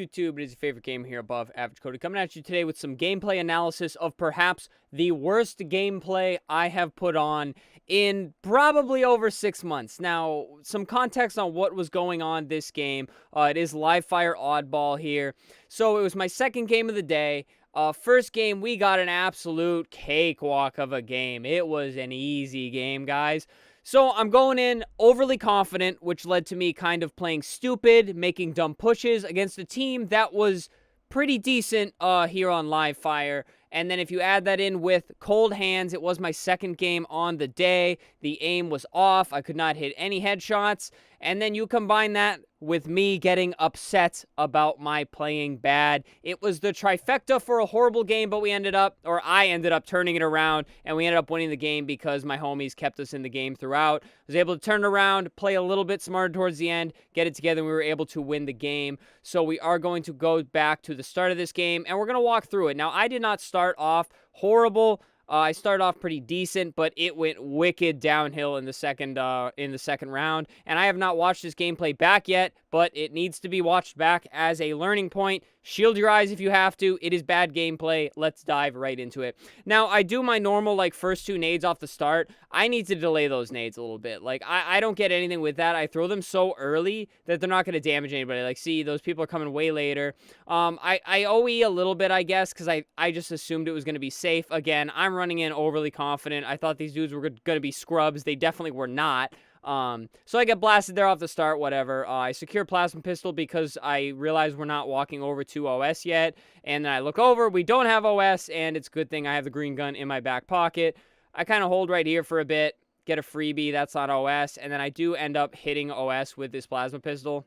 YouTube? It is your favorite gamer here above Average Cody, coming at you today with some gameplay analysis of perhaps the worst gameplay I have put on in probably over 6 months. Now, some context on what was going on this game. It is Livefire Oddball here. So it was my second game of the day. First game, we got an absolute cakewalk of a game. It was an easy game, guys. So I'm going in overly confident, which led to me kind of playing stupid, making dumb pushes against a team that was pretty decent here on Livefire. And then if you add that in with cold hands, it was my second game on the day. The aim was off. I could not hit any headshots. And then you combine that with me getting upset about my playing bad. It was the trifecta for a horrible game, but I ended up turning it around, and we ended up winning the game because my homies kept us in the game throughout. I was able to turn it around, play a little bit smarter towards the end, get it together, and we were able to win the game. So we are going to go back to the start of this game, and we're going to walk through it. Now, I did not start off horrible. I started off pretty decent, but it went wicked downhill in the second round. And I have not watched this gameplay back yet, but it needs to be watched back as a learning point. Shield your eyes if you have to. It is bad gameplay. Let's dive right into it. Now, I do my normal, first two nades off the start. I need to delay those nades a little bit. I don't get anything with that. I throw them so early that they're not going to damage anybody. See, those people are coming way later. I OE a little bit, I guess, because I just assumed it was going to be safe. Again, I'm running in overly confident. I thought these dudes were going to be scrubs. They definitely were not. So I get blasted there off the start, whatever. I secure Plasma Pistol because I realize we're not walking over to OS yet. And then I look over, we don't have OS, and it's a good thing I have the green gun in my back pocket. I kind of hold right here for a bit, get a freebie, that's on OS, and then I do end up hitting OS with this Plasma Pistol.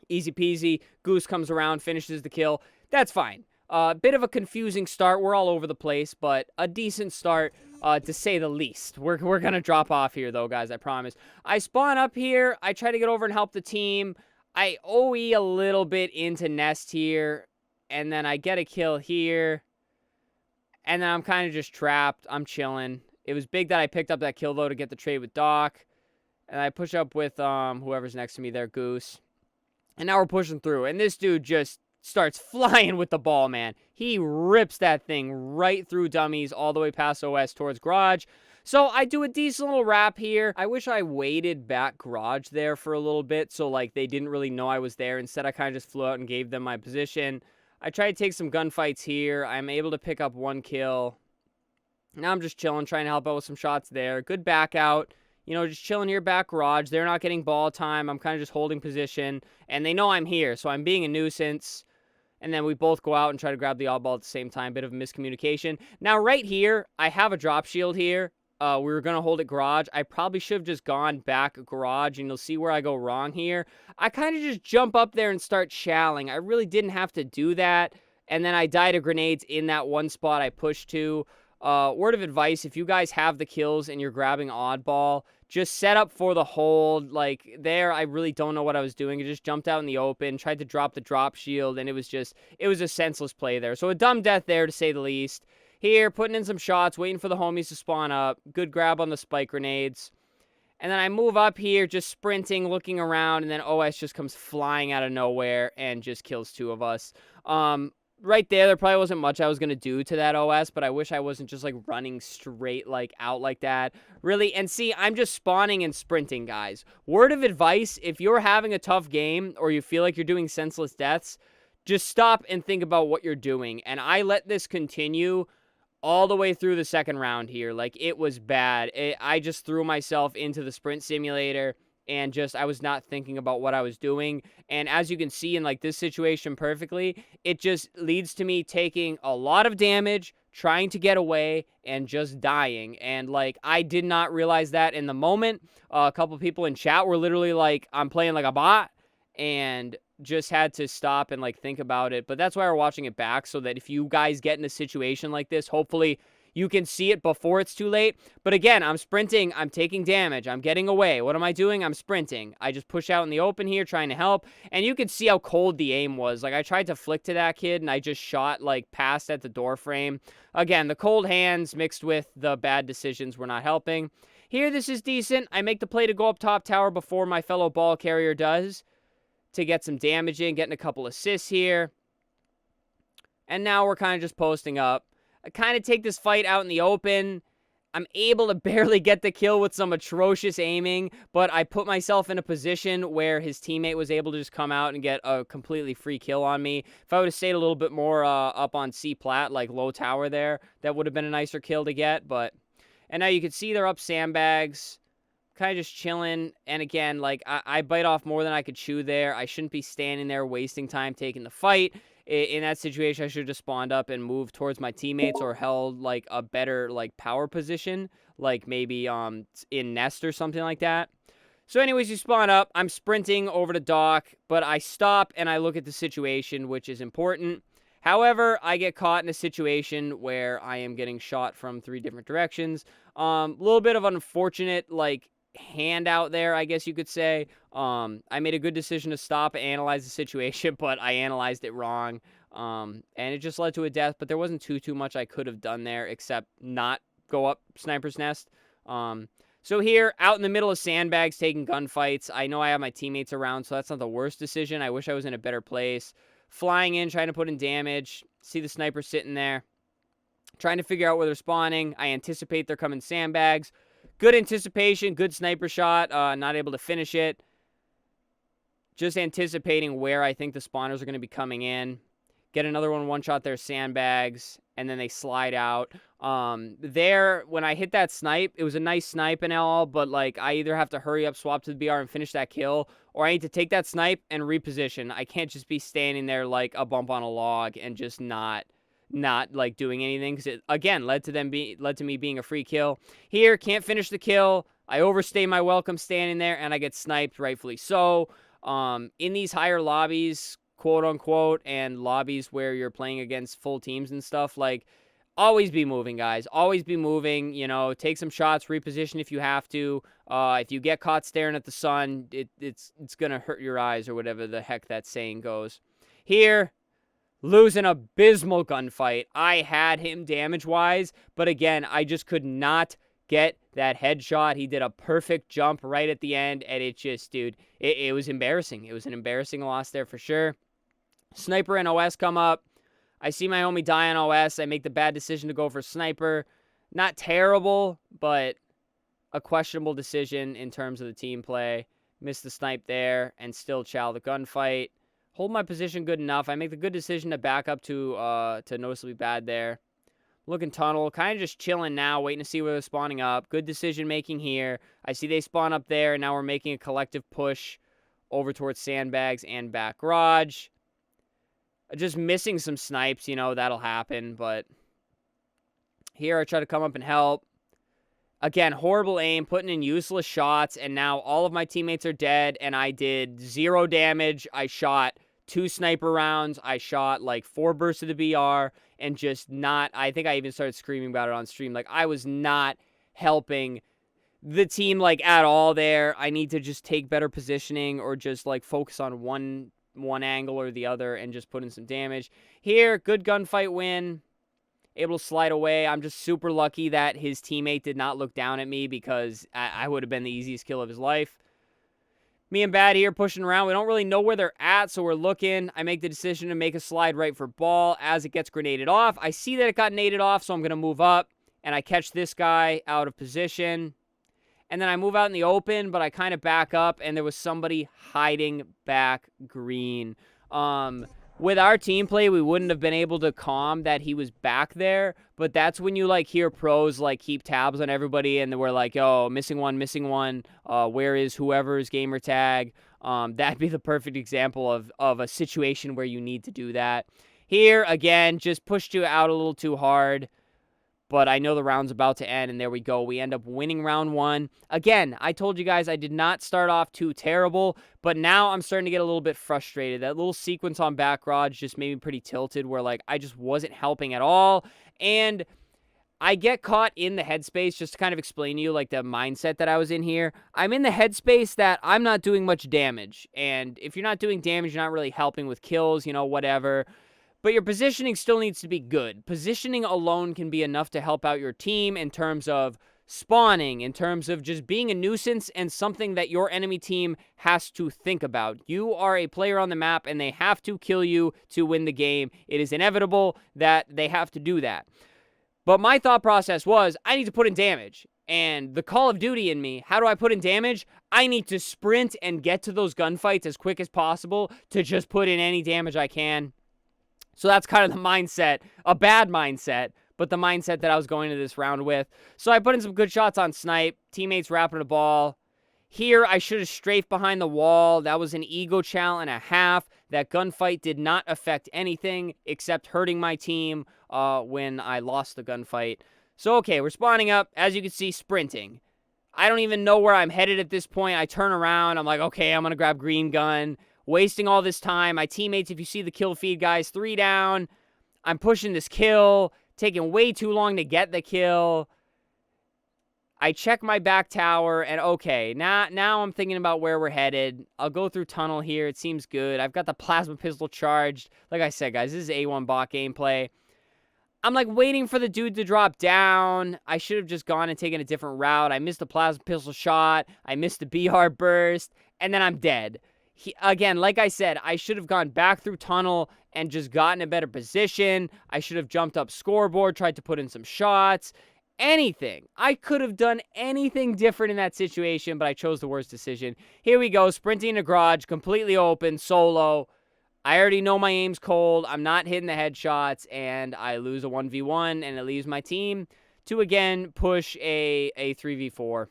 Easy peasy. Goose comes around, finishes the kill. That's fine. Bit of a confusing start. We're all over the place, but a decent start, to say the least. We're going to drop off here, though, guys, I promise. I spawn up here. I try to get over and help the team. I OE a little bit into Nest here, and then I get a kill here, and then I'm kind of just trapped. I'm chilling. It was big that I picked up that kill, though, to get the trade with Doc, and I push up with whoever's next to me there, Goose, and now we're pushing through, and this dude just starts flying with the ball, man. He rips that thing right through dummies all the way past OS towards Garage. So I do a decent little wrap here. I wish I waited back Garage there for a little bit so they didn't really know I was there. Instead, I kind of just flew out and gave them my position. I try to take some gunfights here. I'm able to pick up one kill. Now I'm just chilling, trying to help out with some shots there. Good back out. Just chilling here back Garage. They're not getting ball time. I'm kind of just holding position. And they know I'm here, so I'm being a nuisance. And then we both go out and try to grab the oddball at the same time. Bit of a miscommunication. Now, right here, I have a drop shield here. We were going to hold it Garage. I probably should have just gone back Garage, and you'll see where I go wrong here. I kind of just jump up there and start challing. I really didn't have to do that. And then I die to grenades in that one spot I pushed to. Word of advice, if you guys have the kills and you're grabbing oddball, just set up for the hold. There, I really don't know what I was doing. I just jumped out in the open, tried to drop the drop shield, and it was a senseless play there. So a dumb death there, to say the least. Here, putting in some shots, waiting for the homies to spawn up. Good grab on the spike grenades. And then I move up here, just sprinting, looking around, and then OS just comes flying out of nowhere and just kills two of us. Right there probably wasn't much I was going to do to that OS, but I wish I wasn't just, running straight, out like that. Really, and see, I'm just spawning and sprinting, guys. Word of advice, if you're having a tough game or you feel like you're doing senseless deaths, just stop and think about what you're doing. And I let this continue all the way through the second round here. It was bad. I just threw myself into the sprint simulator. And I was not thinking about what I was doing. And as you can see in this situation perfectly, it just leads to me taking a lot of damage, trying to get away, and just dying. And I did not realize that in the moment. A couple people in chat were literally I'm playing like a bot, and just had to stop and think about it. But that's why we're watching it back, so that if you guys get in a situation like this, hopefully you can see it before it's too late. But again, I'm sprinting. I'm taking damage. I'm getting away. What am I doing? I'm sprinting. I just push out in the open here, trying to help. And you can see how cold the aim was. I tried to flick to that kid, and I just shot, past at the door frame. Again, the cold hands mixed with the bad decisions were not helping. Here, this is decent. I make the play to go up top tower before my fellow ball carrier does. to get some damage in, getting a couple assists here. And now we're kind of just posting up. I kind of take this fight out in the open. I'm able to barely get the kill with some atrocious aiming, but I put myself in a position where his teammate was able to just come out and get a completely free kill on me. If I would have stayed a little bit more up on C plat, like low tower there, that would have been a nicer kill to get. And now you can see they're up sandbags, kind of just chilling. And again, like I bite off more than I could chew there. I shouldn't be standing there wasting time taking the fight. In that situation, I should have just spawned up and moved towards my teammates or held like a better like power position, like maybe in nest or something like that. So anyways, you spawn up. I'm sprinting over to dock, but I stop and I look at the situation, which is important. However, I get caught in a situation where I am getting shot from 3 different directions. A little bit of unfortunate like handout there, I guess you could say. I made a good decision to stop and analyze the situation, but I analyzed it wrong. And it just led to a death, but there wasn't too much I could have done there except not go up Sniper's Nest. So here, out in the middle of sandbags, taking gunfights. I know I have my teammates around, so that's not the worst decision. I wish I was in a better place. Flying in, trying to put in damage. See the sniper sitting there. Trying to figure out where they're spawning. I anticipate they're coming sandbags. Good anticipation, good sniper shot, not able to finish it. Just anticipating where I think the spawners are going to be coming in. Get another one shot their sandbags, and then they slide out. There, when I hit that snipe, it was a nice snipe and all, but like I either have to hurry up, swap to the BR, and finish that kill, or I need to take that snipe and reposition. I can't just be standing there like a bump on a log and just not like doing anything, because it again led to me being a free kill. Here, can't finish the kill. I overstay my welcome standing there, and I get sniped, rightfully so. In these higher lobbies, quote unquote, and lobbies where you're playing against full teams and stuff, like always be moving, guys. Always be moving. You know, take some shots, reposition if you have to. If you get caught staring at the sun, it's gonna hurt your eyes, or whatever the heck that saying goes. Here, lose an abysmal gunfight. I had him damage-wise, but again, I just could not get that headshot. He did a perfect jump right at the end, and it just, dude, it was embarrassing. It was an embarrassing loss there for sure. Sniper and OS come up. I see my homie die on OS. I make the bad decision to go for Sniper. Not terrible, but a questionable decision in terms of the team play. Missed the snipe there and still chow the gunfight. Hold my position good enough. I make the good decision to back up to noticeably bad there. Looking tunnel. Kind of just chilling now, waiting to see where they're spawning up. Good decision making here. I see they spawn up there, and now we're making a collective push over towards sandbags and back garage. Just missing some snipes, you know, that'll happen. But here I try to come up and help. Again, horrible aim, putting in useless shots, and now all of my teammates are dead, and I did 0 damage. I shot 2 sniper rounds. I shot like 4 bursts of the BR, and just not, I think I even started screaming about it on stream. Like, I was not helping the team, like, at all there. I need to just take better positioning or just, like, focus on one angle or the other and just put in some damage. Here, good gunfight win. Able to slide away. I'm just super lucky that his teammate did not look down at me, because I would have been the easiest kill of his life. Me and Bad here pushing around. We don't really know where they're at, so we're looking. I make the decision to make a slide right for ball as it gets grenaded off. I see that it got naded off, so I'm going to move up, and I catch this guy out of position. And then I move out in the open, but I kind of back up, and there was somebody hiding back green. With our team play, we wouldn't have been able to calm that he was back there, but that's when you, like, hear pros, like, keep tabs on everybody, and we're like, oh, missing one, where is whoever's gamer tag? That'd be the perfect example of a situation where you need to do that. Here, again, just pushed you out a little too hard, but I know the round's about to end, and there we go. We end up winning round 1. Again, I told you guys I did not start off too terrible, but now I'm starting to get a little bit frustrated. That little sequence on back garage just made me pretty tilted, where, like, I just wasn't helping at all, and I get caught in the headspace. Just to kind of explain to you, like, the mindset that I was in here. I'm in the headspace that I'm not doing much damage, and if you're not doing damage, you're not really helping with kills, you know, whatever. But your positioning still needs to be good. Positioning alone can be enough to help out your team in terms of spawning, in terms of just being a nuisance and something that your enemy team has to think about. You are a player on the map, and they have to kill you to win the game. It is inevitable that they have to do that. But my thought process was, I need to put in damage. And the Call of Duty in me, how do I put in damage? I need to sprint and get to those gunfights as quick as possible to just put in any damage I can. So that's kind of the mindset, a bad mindset, but the mindset that I was going to this round with. So I put in some good shots on snipe, teammates wrapping the ball. Here, I should have strafed behind the wall. That was an ego chal and a half. That gunfight did not affect anything except hurting my team when I lost the gunfight. So, okay, we're spawning up. As you can see, sprinting. I don't even know where I'm headed at this point. I turn around. I'm like, okay, I'm going to grab green gun. Wasting all this time. My teammates, if you see the kill feed, guys, 3 down. I'm pushing this kill. Taking way too long to get the kill. I check my back tower, and okay, now I'm thinking about where we're headed. I'll go through tunnel here. It seems good. I've got the plasma pistol charged. Like I said, guys, this is A1 bot gameplay. I'm like waiting for the dude to drop down. I should have just gone and taken a different route. I missed the plasma pistol shot. I missed the BR burst, and then I'm dead. Again, like I said, I should have gone back through tunnel and just gotten a better position. I should have jumped up scoreboard, tried to put in some shots. Anything. I could have done anything different in that situation, but I chose the worst decision. Here we go, sprinting to garage, completely open, solo. I already know my aim's cold. I'm not hitting the headshots, and I lose a 1v1, and it leaves my team to, again, push a 3v4.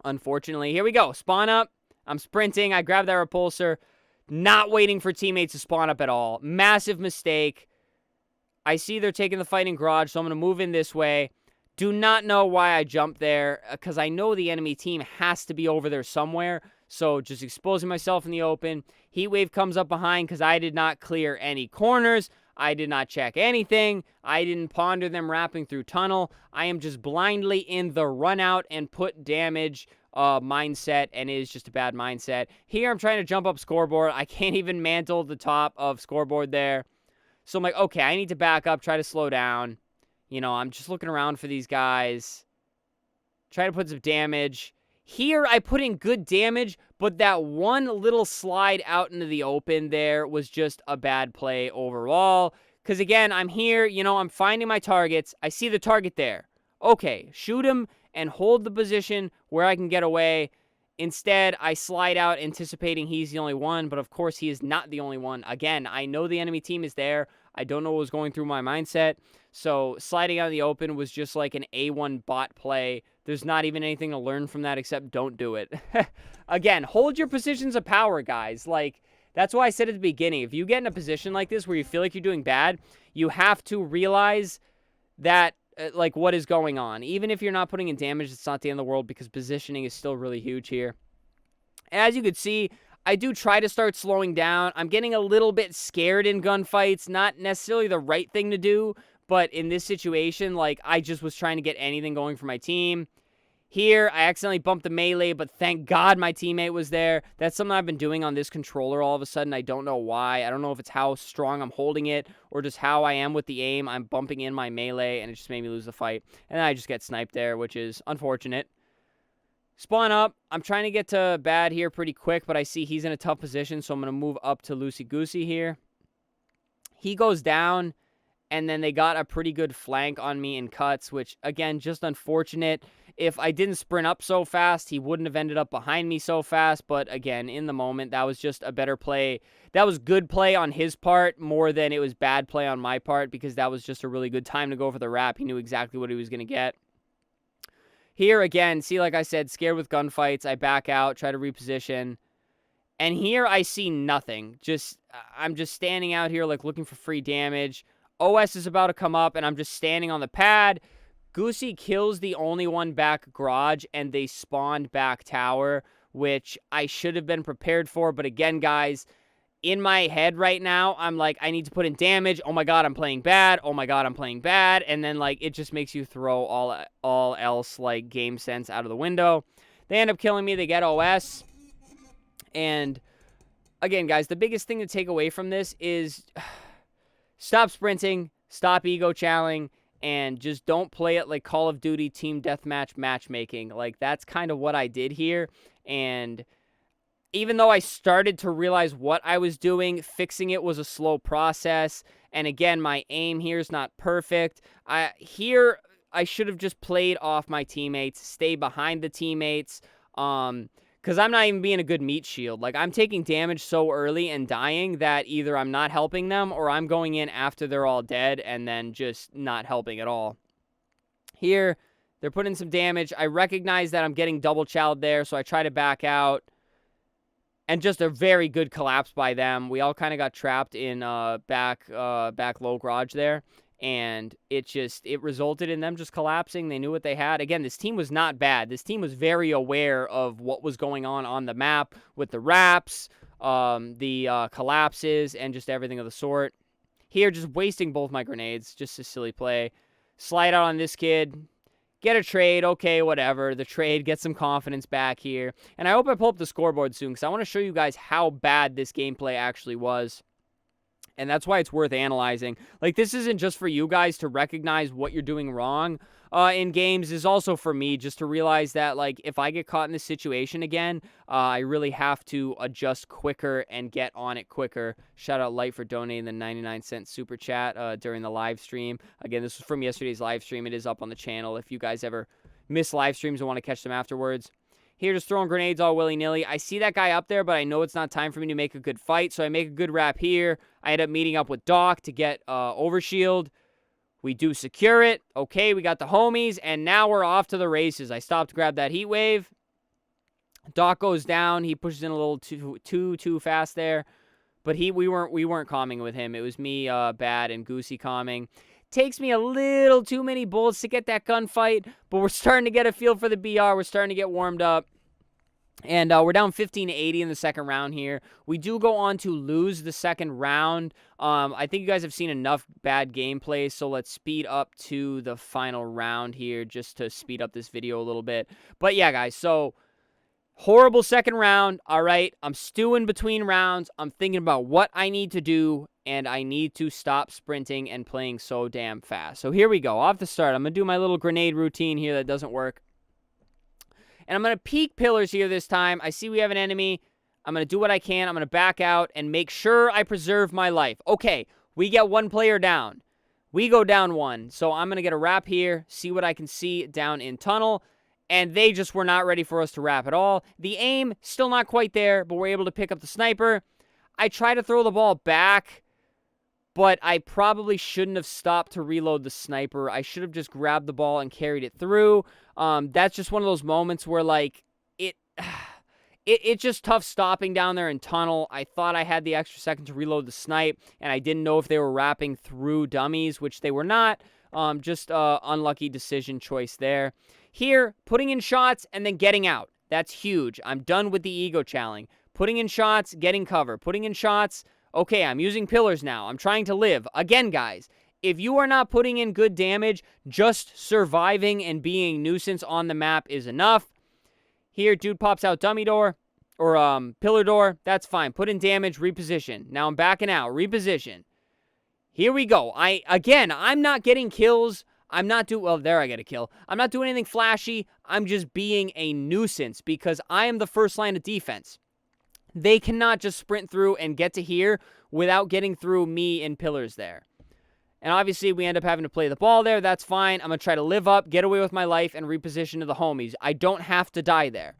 Unfortunately, here we go. Spawn up. I'm sprinting. I grab that repulsor. Not waiting for teammates to spawn up at all. Massive mistake. I see they're taking the fight in garage, so I'm going to move in this way. Do not know why I jumped there, because I know the enemy team has to be over there somewhere. So just exposing myself in the open. Heatwave comes up behind because I did not clear any corners. I did not check anything. I didn't ponder them wrapping through tunnel. I am just blindly in the run out and put damage mindset, and it is just a bad mindset. Here I'm trying to jump up scoreboard. I can't even mantle the top of scoreboard there. So I'm like, okay, I need to back up, try to slow down. You know, I'm just looking around for these guys. Try to put some damage. Here, I put in good damage, but that one little slide out into the open there was just a bad play overall. Because, again, I'm here, you know, I'm finding my targets. I see the target there. Okay, shoot him and hold the position where I can get away. Instead, I slide out anticipating he's the only one, but of course he is not the only one. Again, I know the enemy team is there. I don't know what was going through my mindset. So sliding out in the open was just like an A1 bot play. There's not even anything to learn from that except don't do it. Again, hold your positions of power, guys. Like, that's why I said at the beginning, if you get in a position like this where you feel like you're doing bad, you have to realize that, like, what is going on. Even if you're not putting in damage, it's not the end of the world because positioning is still really huge here. As you could see, I do try to start slowing down. I'm getting a little bit scared in gunfights. Not necessarily the right thing to do, but in this situation, like, I just was trying to get anything going for my team. Here, I accidentally bumped the melee, but thank God my teammate was there. That's something I've been doing on this controller all of a sudden. I don't know why. I don't know if it's how strong I'm holding it or just how I am with the aim. I'm bumping in my melee, and it just made me lose the fight. And then I just get sniped there, which is unfortunate. Spawn up. I'm trying to get to Bad here pretty quick, but I see he's in a tough position, so I'm going to move up to Loosey Goosey here. He goes down, and then they got a pretty good flank on me in cuts, which, again, just unfortunate. If I didn't sprint up so fast, he wouldn't have ended up behind me so fast. But again, in the moment, that was just a better play. That was good play on his part more than it was bad play on my part because that was just a really good time to go for the wrap. He knew exactly what he was going to get. Here, again, see, like I said, scared with gunfights. I back out, try to reposition. And here I see nothing. I'm just standing out here like looking for free damage. OS is about to come up, and I'm just standing on the pad. Goosey kills the only one back garage, and they spawned back tower, which I should have been prepared for. But again, guys, in my head right now, I'm like, I need to put in damage. Oh my God, I'm playing bad. Oh my God, I'm playing bad. And then, like, it just makes you throw all else, like, game sense out of the window. They end up killing me. They get OS. And again, guys, the biggest thing to take away from this is stop sprinting, stop ego challing, and just don't play it like Call of Duty team deathmatch matchmaking. Like, that's kind of what I did here. And even though I started to realize what I was doing, fixing it was a slow process. And again, my aim here is not perfect. I should have just played off my teammates, stay behind the teammates, because I'm not even being a good meat shield. Like, I'm taking damage so early and dying that either I'm not helping them or I'm going in after they're all dead and then just not helping at all. Here, they're putting some damage. I recognize that I'm getting double chowed there, so I try to back out. And just a very good collapse by them. We all kind of got trapped in back low garage there. And it resulted in them just collapsing. They knew what they had. Again, this team was not bad. This team was very aware of what was going on the map with the wraps, the collapses, and just everything of the sort. Here, just wasting both my grenades. Just a silly play. Slide out on this kid. Get a trade, okay, whatever. The trade, get some confidence back here. And I hope I pull up the scoreboard soon because I want to show you guys how bad this gameplay actually was. And that's why it's worth analyzing. Like, this isn't just for you guys to recognize what you're doing wrong in games. It's also for me just to realize that, like, if I get caught in this situation again, I really have to adjust quicker and get on it quicker. Shout out Light for donating the 99-cent super chat during the live stream. Again, this was from yesterday's live stream. It is up on the channel if you guys ever miss live streams and want to catch them afterwards. Here, just throwing grenades all willy-nilly. I see that guy up there, but I know it's not time for me to make a good fight, so I make a good wrap here. I end up meeting up with Doc to get overshield. We do secure it. Okay, we got the homies, and now we're off to the races. I stopped to grab that heat wave. Doc goes down. He pushes in a little too fast there, but we weren't calming with him. It was me, Bad, and Goosey calming. Takes me a little too many bullets to get that gunfight, but we're starting to get a feel for the BR. We're starting to get warmed up. And we're down 15-80 in the second round here. We do go on to lose the second round. I think you guys have seen enough bad gameplay, so let's speed up to the final round here just to speed up this video a little bit. But yeah, guys, so horrible second round. All right, I'm stewing between rounds. I'm thinking about what I need to do, and I need to stop sprinting and playing so damn fast. So here we go. Off the start, I'm going to do my little grenade routine here that doesn't work. And I'm going to peek pillars here this time. I see we have an enemy. I'm going to do what I can. I'm going to back out and make sure I preserve my life. Okay, we get one player down. We go down one. So I'm going to get a wrap here, see what I can see down in tunnel. And they just were not ready for us to wrap at all. The aim, still not quite there, but we're able to pick up the sniper. I try to throw the ball back, but I probably shouldn't have stopped to reload the sniper. I should have just grabbed the ball and carried it through. That's just one of those moments where, like, it's just tough stopping down there in tunnel. I thought I had the extra second to reload the snipe, and I didn't know if they were wrapping through dummies, which they were not. Just unlucky decision choice there. Here, putting in shots and then getting out. That's huge. I'm done with the ego challenge. Putting in shots, getting cover. Putting in shots. Okay, I'm using pillars now. I'm trying to live. Again, guys, if you are not putting in good damage, just surviving and being nuisance on the map is enough. Here, dude pops out dummy door or pillar door. That's fine. Put in damage, reposition. Now I'm backing out. Reposition. Here we go. I'm not getting kills. Well, there I get a kill. I'm not doing anything flashy. I'm just being a nuisance because I am the first line of defense. They cannot just sprint through and get to here without getting through me in pillars there. And obviously, we end up having to play the ball there. That's fine. I'm going to try to live up, get away with my life, and reposition to the homies. I don't have to die there.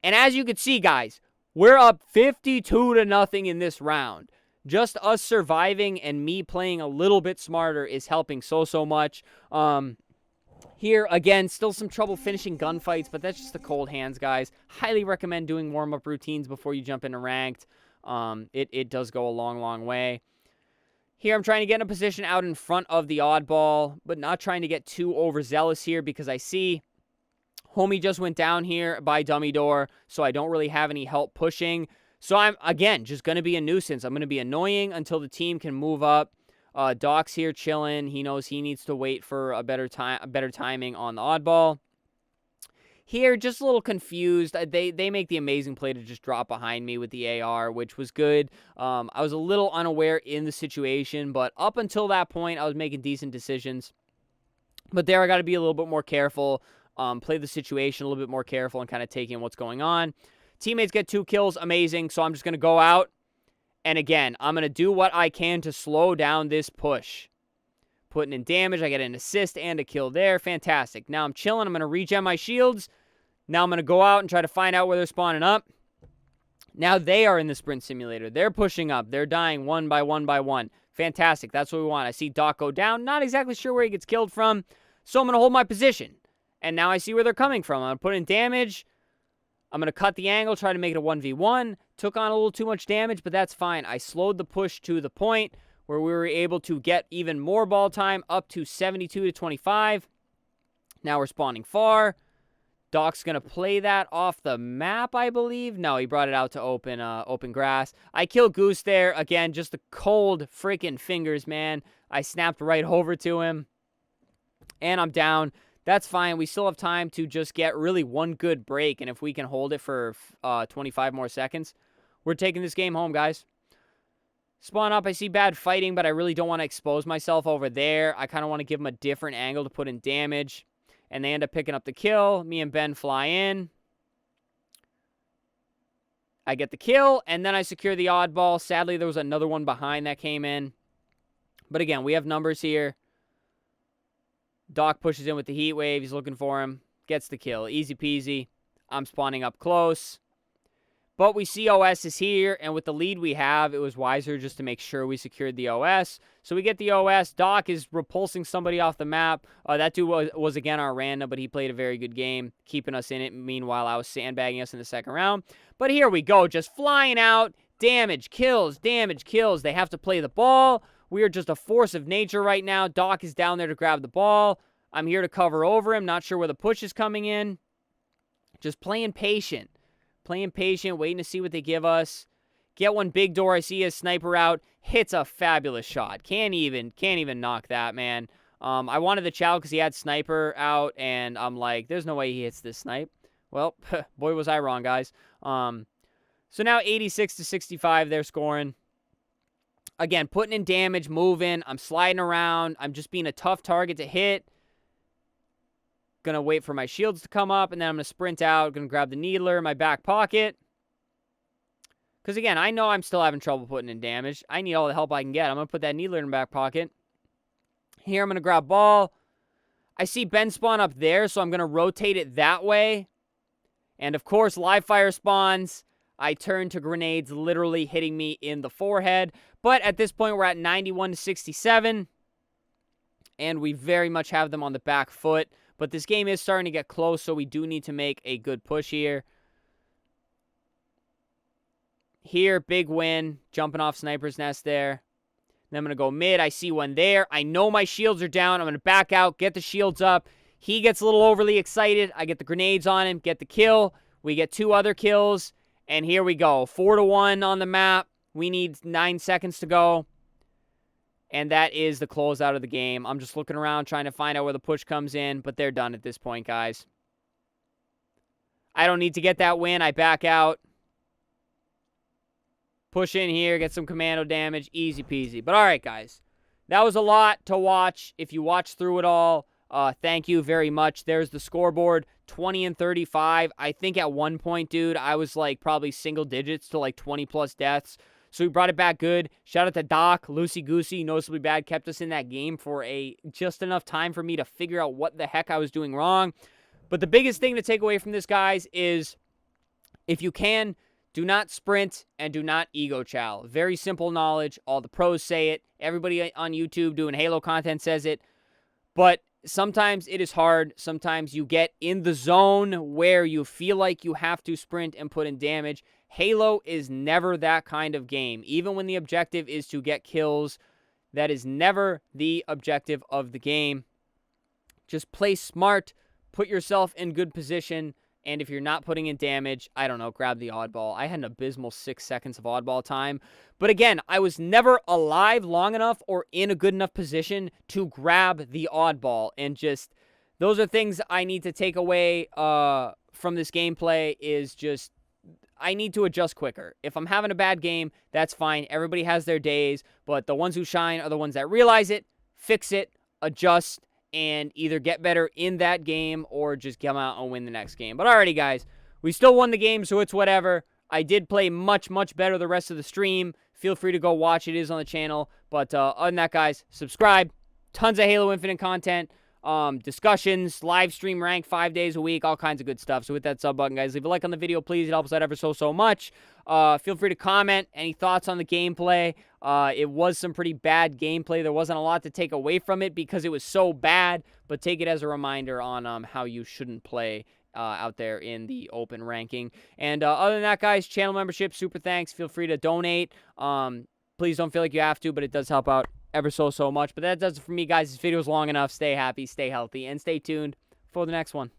And as you can see, guys, we're up 52-0 in this round. Just us surviving and me playing a little bit smarter is helping so much. Here, again, still some trouble finishing gunfights, but that's just the cold hands, guys. Highly recommend doing warm-up routines before you jump into ranked. It does go a long way. Here, I'm trying to get in a position out in front of the oddball, but not trying to get too overzealous here because I see homie just went down here by dummy door, so I don't really have any help pushing. So I'm, again, just going to be a nuisance. I'm going to be annoying until the team can move up. Doc's here chilling. He knows he needs to wait for a better timing on the oddball. Here, just a little confused. They make the amazing play to just drop behind me with the AR, which was good. I was a little unaware in the situation, but up until that point, I was making decent decisions. But there I got to be a little bit more careful, play the situation a little bit more careful and kind of take in what's going on. Teammates get 2 kills, amazing. So I'm just going to go out. And again, I'm going to do what I can to slow down this push. Putting in damage, I get an assist and a kill there. Fantastic. Now I'm chilling. I'm going to regen my shields. Now I'm going to go out and try to find out where they're spawning up. Now they are in the sprint simulator. They're pushing up. They're dying one by one by one. Fantastic. That's what we want. I see Doc go down. Not exactly sure where he gets killed from. So I'm going to hold my position. And now I see where they're coming from. I'm going to put in damage. I'm going to cut the angle, try to make it a 1v1. Took on a little too much damage, but that's fine. I slowed the push to the point where we were able to get even more ball time, up to 72-25. Now we're spawning far. Doc's going to play that off the map, I believe. No, he brought it out to open grass. I kill Goose there. Again, just the cold freaking fingers, man. I snapped right over to him. And I'm down. That's fine. We still have time to just get really one good break. And if we can hold it for 25 more seconds, we're taking this game home, guys. Spawn up. I see bad fighting, but I really don't want to expose myself over there. I kind of want to give them a different angle to put in damage. And they end up picking up the kill. Me and Ben fly in. I get the kill, and then I secure the oddball. Sadly, there was another one behind that came in. But again, we have numbers here. Doc pushes in with the heat wave. He's looking for him. Gets the kill. Easy peasy. I'm spawning up close. But we see OS is here, and with the lead we have, it was wiser just to make sure we secured the OS. So we get the OS. Doc is repulsing somebody off the map. That dude was again our random, but he played a very good game, keeping us in it. Meanwhile, I was sandbagging us in the second round. But here we go, just flying out. Damage, kills, damage, kills. They have to play the ball. We are just a force of nature right now. Doc is down there to grab the ball. I'm here to cover over him. Not sure where the push is coming in. Just playing patient. Playing patient, waiting to see what they give us. Get one big door. I see a sniper out. Hits a fabulous shot. Can't even knock that, man. I wanted the chow because he had sniper out, and I'm like, there's no way he hits this snipe. Well, boy, was I wrong, guys. So now 86-65, they're scoring. Again, putting in damage, moving. I'm sliding around. I'm just being a tough target to hit. Gonna wait for my shields to come up, and then I'm gonna sprint out. Gonna grab the needler in my back pocket. Because again, I know I'm still having trouble putting in damage. I need all the help I can get. I'm gonna put that needler in my back pocket. Here, I'm gonna grab ball. I see Ben spawn up there, so I'm gonna rotate it that way. And of course, live fire spawns. I turn to grenades literally hitting me in the forehead. But at this point, we're at 91-67. And we very much have them on the back foot. But this game is starting to get close, so we do need to make a good push here. Here, big win. Jumping off Sniper's Nest there. Then I'm going to go mid. I see one there. I know my shields are down. I'm going to back out, get the shields up. He gets a little overly excited. I get the grenades on him, get the kill. We get 2 other kills. And here we go. 4-1 on the map. We need 9 seconds to go. And that is the closeout of the game. I'm just looking around trying to find out where the push comes in, but they're done at this point, guys. I don't need to get that win. I back out. Push in here, get some commando damage. Easy peasy. But all right, guys. That was a lot to watch. If you watched through it all, thank you very much. There's the scoreboard, 20-35. I think at one point, dude, I was like probably single digits to like 20-plus deaths. So we brought it back good. Shout out to Doc, Loosey Goosey, Noticeably Bad, kept us in that game for just enough time for me to figure out what the heck I was doing wrong. But the biggest thing to take away from this, guys, is if you can, do not sprint and do not ego chow. Very simple knowledge. All the pros say it. Everybody on YouTube doing Halo content says it. But sometimes it is hard. Sometimes you get in the zone where you feel like you have to sprint and put in damage. Halo is never that kind of game. Even when the objective is to get kills, that is never the objective of the game. Just play smart, put yourself in good position, and if you're not putting in damage, I don't know, grab the oddball. I had an abysmal 6 seconds of oddball time. But again, I was never alive long enough or in a good enough position to grab the oddball. And just, those are things I need to take away from this gameplay is just, I need to adjust quicker. If I'm having a bad game, that's fine. Everybody has their days, but the ones who shine are the ones that realize it, fix it, adjust, and either get better in that game or just come out and win the next game. But alrighty, guys, we still won the game, so it's whatever. I did play much, much better the rest of the stream. Feel free to go watch. It is on the channel. But other than that, guys, subscribe. Tons of Halo Infinite content. Discussions, live stream rank 5 days a week, all kinds of good stuff. So with that sub button, guys, leave a like on the video, please. It helps out ever so much. Feel free to comment any thoughts on the gameplay. It was some pretty bad gameplay. There wasn't a lot to take away from it because it was so bad, but take it as a reminder on how you shouldn't play out there in the open ranking. And other than that, guys, channel membership, super thanks. Feel free to donate. Please don't feel like you have to, but it does help out ever so much. But that does it for me, guys. This video is long enough. Stay happy, stay healthy, and stay tuned for the next one.